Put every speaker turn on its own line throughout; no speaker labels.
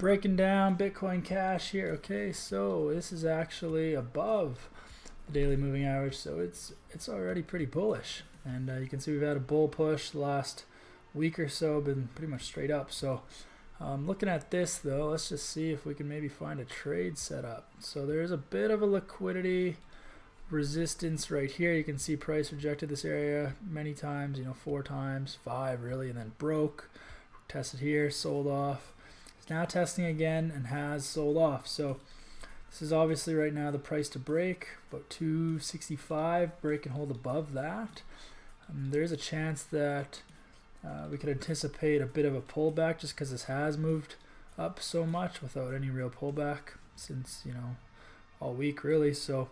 Breaking down Bitcoin Cash here. Okay, so this is actually above the daily moving average, so it's already pretty bullish. And you can see we've had a bull push the last week or so, been pretty much straight up. So looking at this though, let's just see if we can maybe find a trade set up. So there's a bit of a liquidity resistance right here. You can see price rejected this area many times, 4 times, 5 really, and then broke, tested here, sold off. It's now testing again and has sold off. So this is obviously right now the price to break, about 265, break and hold above that. There's a chance that we could anticipate a bit of a pullback just because this has moved up so much without any real pullback since all week really. So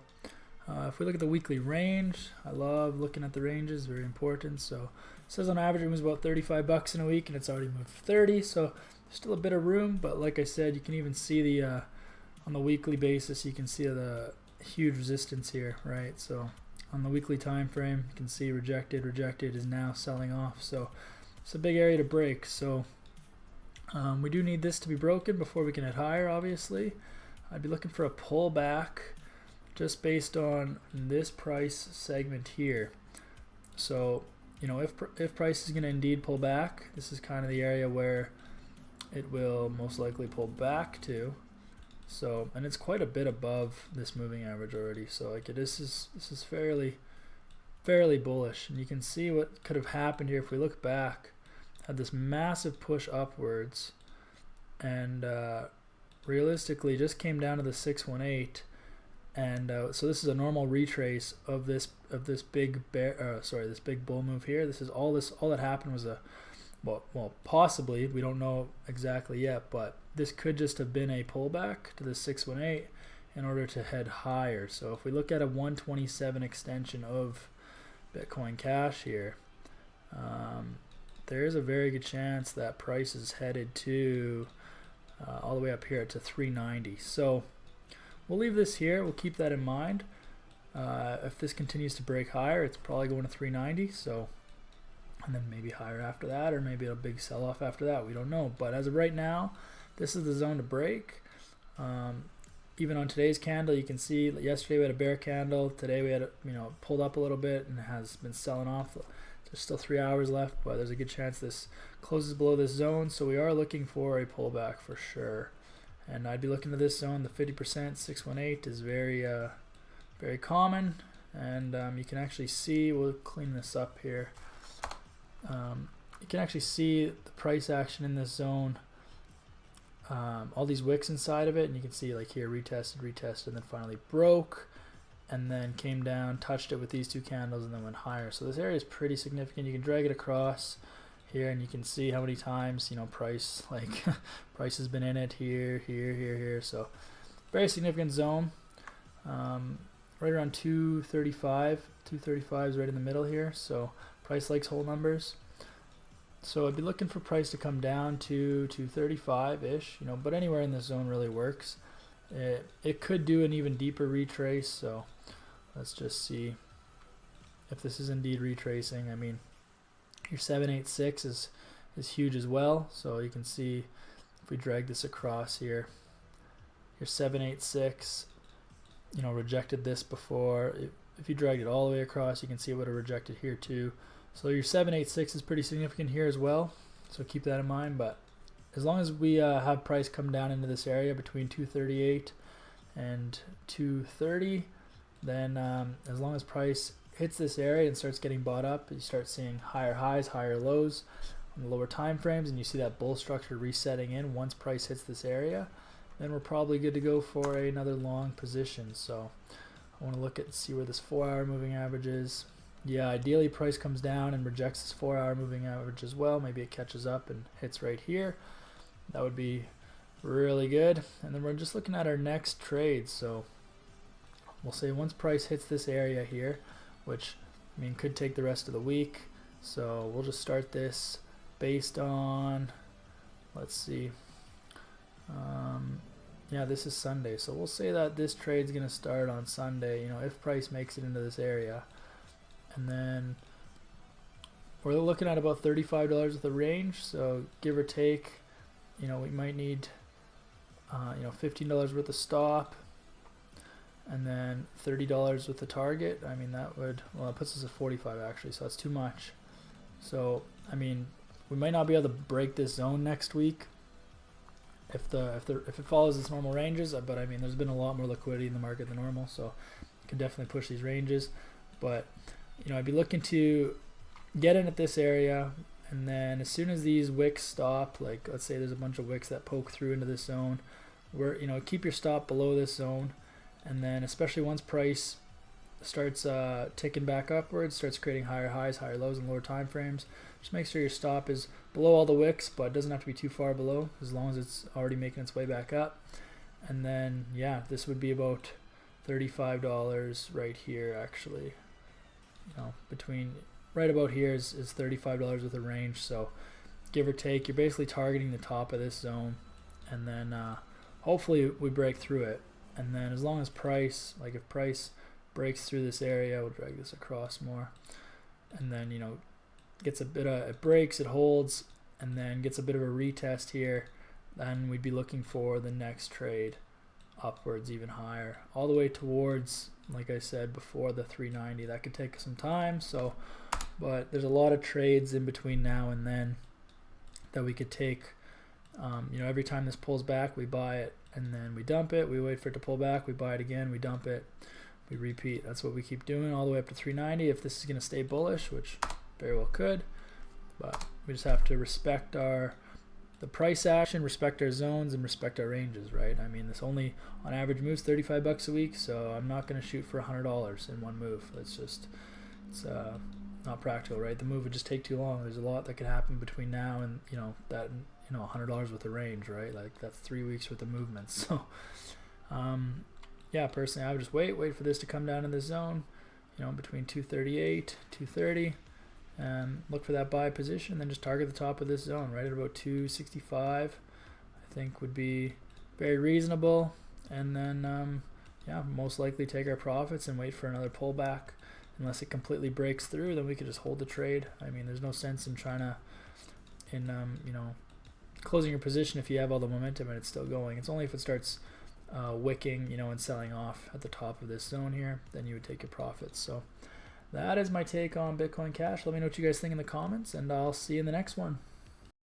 if we look at the weekly range, I love looking at the ranges, very important. So it says on average it moves about 35 bucks in a week and it's already moved 30, so there's still a bit of room, but like I said, you can even see the on the weekly basis, you can see the huge resistance here, right? So on the weekly time frame, you can see rejected is now selling off. So it's a big area to break. So we do need this to be broken before we can hit higher, obviously. I'd be looking for a pullback just based on this price segment here. So if price is going to indeed pull back, this is kind of the area where it will most likely pull back to. So, and it's quite a bit above this moving average already. So like this is fairly bullish, and you can see what could have happened here if we look back. Had this massive push upwards, and realistically just came down to the 618, and so this is a normal retrace of this big this big bull move here. This is all that happened was a well, possibly, we don't know exactly yet, but this could just have been a pullback to the 618 in order to head higher. So if we look at a 127 extension of Bitcoin Cash here, there is a very good chance that price is headed to all the way up here to 390. So we'll leave this here. We'll keep that in mind. If this continues to break higher, it's probably going to 390. So, and then maybe higher after that, or maybe a big sell-off after that. We don't know. But as of right now, this is the zone to break. Even on today's candle, you can see yesterday we had a bear candle. Today we had pulled up a little bit and has been selling off. There's still 3 hours left, but there's a good chance this closes below this zone. So we are looking for a pullback for sure. And I'd be looking to this zone. The 50% 618 is very common, and you can actually see. We'll clean this up here. You can actually see the price action in this zone. All these wicks inside of it, and you can see like here retested, and then finally broke, and then came down, touched it with these 2 candles, and then went higher. So this area is pretty significant. You can drag it across here, and you can see how many times price price has been in it here. So very significant zone. Right around 235. 235 is right in the middle here. So price likes whole numbers. So I'd be looking for price to come down to 235-ish, but anywhere in this zone really works. It could do an even deeper retrace, so let's just see if this is indeed retracing. I mean, your 786 is huge as well, so you can see if we drag this across here, your 786, rejected this before. If you dragged it all the way across, you can see it would have rejected here too. So your 786 is pretty significant here as well, so keep that in mind. But as long as we have price come down into this area between 238 and 230, then as long as price hits this area and starts getting bought up, you start seeing higher highs, higher lows on the lower time frames, and you see that bull structure resetting in once price hits this area, then we're probably good to go for another long position. So I want to look at see where this 4-hour moving average is. Yeah, ideally price comes down and rejects this 4-hour moving average as well. Maybe it catches up and hits right here. That would be really good. And then we're just looking at our next trade. So we'll say once price hits this area here, which could take the rest of the week. So we'll just start this based on, let's see. Yeah, this is Sunday. So we'll say that this trade's going to start on Sunday, if price makes it into this area. And then we're looking at about $35 with a range, so give or take, we might need $15 worth of stop, and then $30 with the target. I mean, that would, well, it puts us at 45 actually, so that's too much. So I mean, we might not be able to break this zone next week if it follows its normal ranges, but I mean, there's been a lot more liquidity in the market than normal, so you can definitely push these ranges. But I'd be looking to get in at this area, and then as soon as these wicks stop, like let's say there's a bunch of wicks that poke through into this zone, where keep your stop below this zone, and then especially once price starts ticking back upwards, starts creating higher highs, higher lows, and lower time frames, just make sure your stop is below all the wicks, but it doesn't have to be too far below, as long as it's already making its way back up. And then yeah, this would be about $35 right here actually. Between right about here is $35 with a range, so give or take, you're basically targeting the top of this zone, and then hopefully we break through it. And then as long as price, like if price breaks through this area, we'll drag this across more, and then gets a bit of, it breaks, it holds, and then gets a bit of a retest here, then we'd be looking for the next trade upwards even higher, all the way towards, like I said before, the 390. That could take some time, so but there's a lot of trades in between now and then that we could take. Every time this pulls back, we buy it, and then we dump it, we wait for it to pull back, we buy it again, we dump it, we repeat. That's what we keep doing all the way up to 390 if this is going to stay bullish, which very well could. But we just have to respect the price action, respect our zones, and respect our ranges, right? I mean, this only on average moves 35 bucks a week, so I'm not going to shoot for $100 in one move. It's not practical, right? The move would just take too long. There's a lot that could happen between now and $100 worth of range, right? Like that's 3 weeks worth of movements. So yeah, personally I would just wait for this to come down in this zone, between 238, 230, and look for that buy position, then just target the top of this zone right at about 265. I think would be very reasonable, and then yeah, most likely take our profits and wait for another pullback. Unless it completely breaks through, then we could just hold the trade. I mean, there's no sense in trying to closing your position if you have all the momentum and it's still going. It's only if it starts wicking, and selling off at the top of this zone here, then you would take your profits. So that is my take on Bitcoin Cash. Let me know what you guys think in the comments, and I'll see you in the next one.